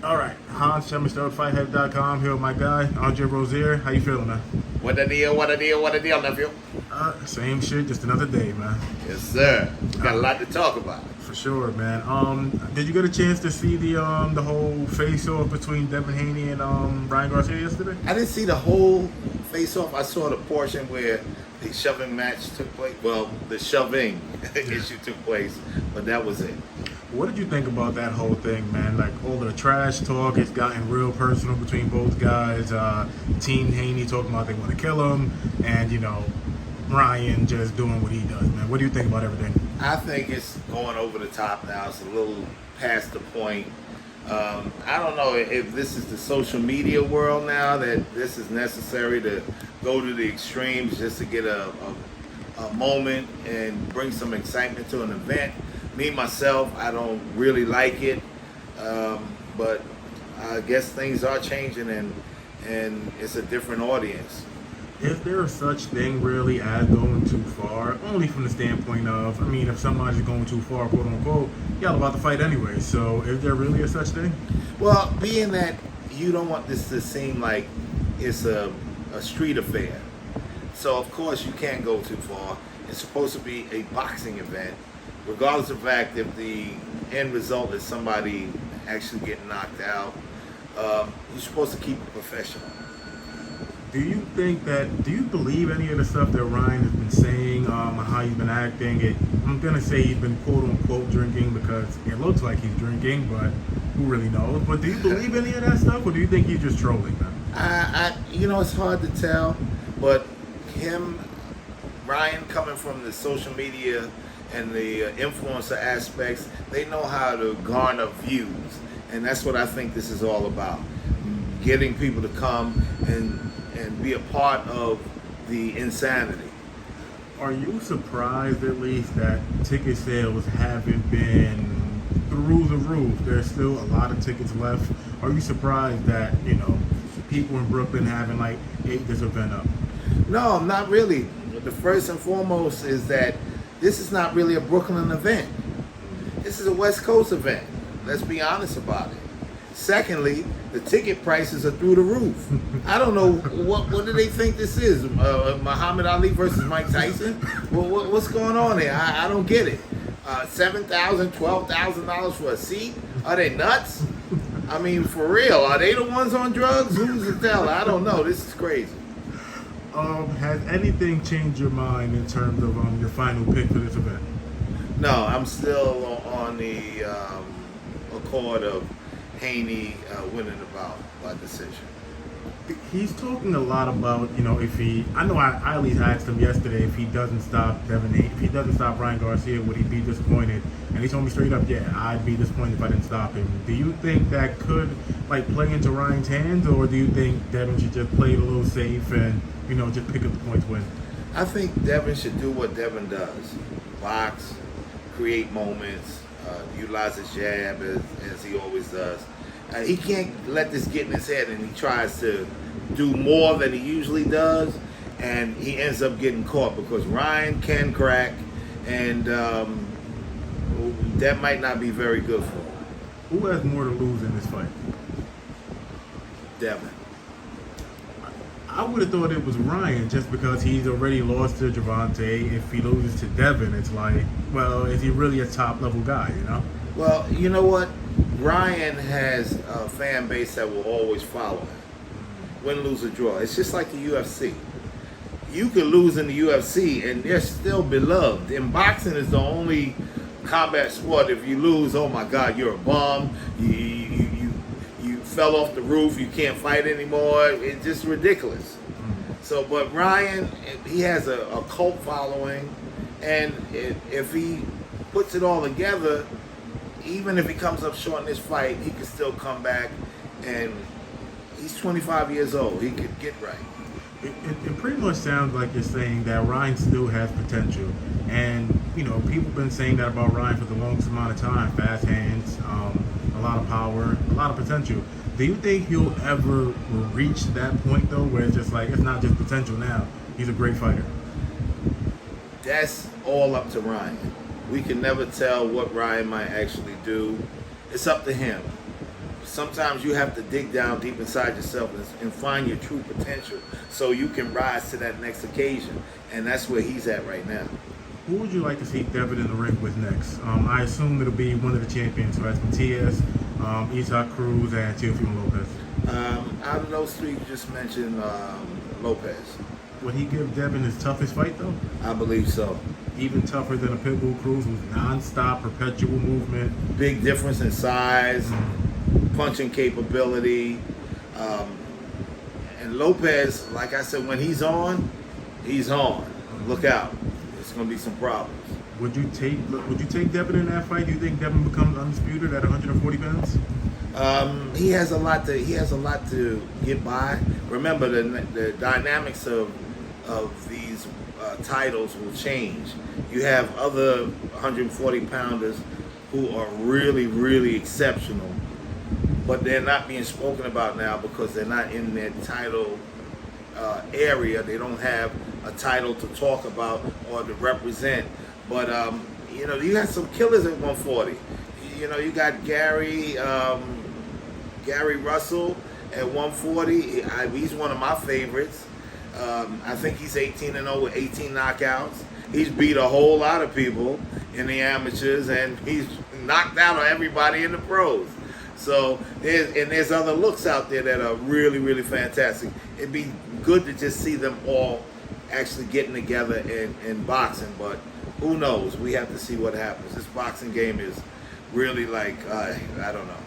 All right, Hans, FightHead.com. Here with my guy, Andre Rozier. How you feeling, man? What the deal, nephew? Same shit, just another day, man. Yes, sir. We got a lot to talk about. For sure, man. Did you get a chance to see the whole face-off between Devin Haney and Ryan Garcia yesterday? I didn't see the whole face-off. I saw the portion where the shoving match took place. Well, the shoving issue took place, but that was it. What did you think about that whole thing, man? Like, all the trash talk, it's gotten real personal between both guys. Team Haney talking about they want to kill him, and, Ryan just doing what he does, man. What do you think about everything? I think it's going over the top now. It's a little past the point. I don't know if this is the social media world now, that this is necessary to go to the extremes just to get a moment and bring some excitement to an event. Me, myself, I don't really like it, but I guess things are changing and it's a different audience. Is there a such thing really as going too far? Only from the standpoint of, if somebody's going too far, quote unquote, y'all about to fight anyway. So is there really a such thing? Well, being that you don't want this to seem like it's a street affair, so of course you can't go too far. It's supposed to be a boxing event, regardless of the fact if the end result is somebody actually getting knocked out. You're supposed to keep it professional. Do you believe any of the stuff that Ryan has been saying, how he's been acting? I'm going to say he's been quote unquote drinking because it looks like he's drinking, but who really knows? But do you believe any of that stuff, or do you think he's just trolling, man? It's hard to tell, but Ryan coming from the social media and the influencer aspects, they know how to garner views, and that's what I think this is all about. Getting people to come and be a part of the insanity. Are you surprised at least that ticket sales haven't been through the roof? There's still a lot of tickets left. Are you surprised that, people in Brooklyn haven't ate this event up? No, not really. The first and foremost is that this is not really a Brooklyn event. This is a West Coast event. Let's be honest about it. Secondly, the ticket prices are through the roof. I don't know, what do they think this is? Muhammad Ali versus Mike Tyson? What's going on there? I don't get it. $7,000, $12,000 for a seat? Are they nuts? For real, are they the ones on drugs? Who's to tell? I don't know. This is crazy. Has anything changed your mind in terms of your final pick for this event? No, I'm still on the accord of Haney winning by decision. He's talking a lot about, I at least asked him yesterday if he doesn't stop Devin Haney, if he doesn't stop Ryan Garcia, would he be disappointed? And he told me straight up, yeah, I'd be disappointed if I didn't stop him. Do you think that could play into Ryan's hands, or do you think Devin should just play it a little safe and, just pick up the points win? I think Devin should do what Devin does. Box, create moments, utilize his jab as he always does. He can't let this get in his head and he tries to do more than he usually does, and he ends up getting caught because Ryan can crack, and that might not be very good for him. Who has more to lose in this fight? Devin. I would have thought it was Ryan, just because he's already lost to Gervonta. If he loses to Devin, it's is he really a top level guy, Well, you know what? Ryan has a fan base that will always follow him. Win, lose, or draw. It's just like the UFC. You could lose in the UFC and they're still beloved. In boxing is the only combat sport. If you lose, oh my God, you're a bum. You fell off the roof. You can't fight anymore. It's just ridiculous. So, but Ryan, he has a cult following, and if he puts it all together, even if he comes up short in this fight, he can still come back, and he's 25 years old. He could get right. It pretty much sounds like you're saying that Ryan still has potential. And, people have been saying that about Ryan for the longest amount of time. Fast hands, a lot of power, a lot of potential. Do you think he'll ever reach that point, though, where it's just it's not just potential now, he's a great fighter? That's all up to Ryan. We can never tell what Ryan might actually do. It's up to him. sometimes you have to dig down deep inside yourself and find your true potential so you can rise to that next occasion. And that's where he's at right now. Who would you like to see Devin in the ring with next? I assume it'll be one of the champions. So that's Matias, Isaac Cruz, and Teofimo Lopez. Out of those three, you just mentioned Lopez. Would he give Devin his toughest fight, though? I believe so. Even tougher than a Pitbull Cruz with non-stop, perpetual movement. Big difference in size, punching capability. And Lopez, like I said, when he's on, he's on. Look out. It's going to be some problems. Would you take Devin in that fight? Do you think Devin becomes undisputed at 140 pounds? He has a lot to get by. Remember, the dynamics of these titles will change. You have other 140 pounders who are really, really exceptional, but they're not being spoken about now because they're not in that title area. They don't have a title to talk about or to represent. But you got some killers at 140. You got Gary Russell at 140. He's one of my favorites. I think he's 18-0 with 18 knockouts. He's beat a whole lot of people in the amateurs, and he's knocked out on everybody in the pros. So there's other looks out there that are really, really fantastic. It'd be good to just see them all actually getting together and boxing, but who knows? We have to see what happens. This boxing game is really like, I don't know.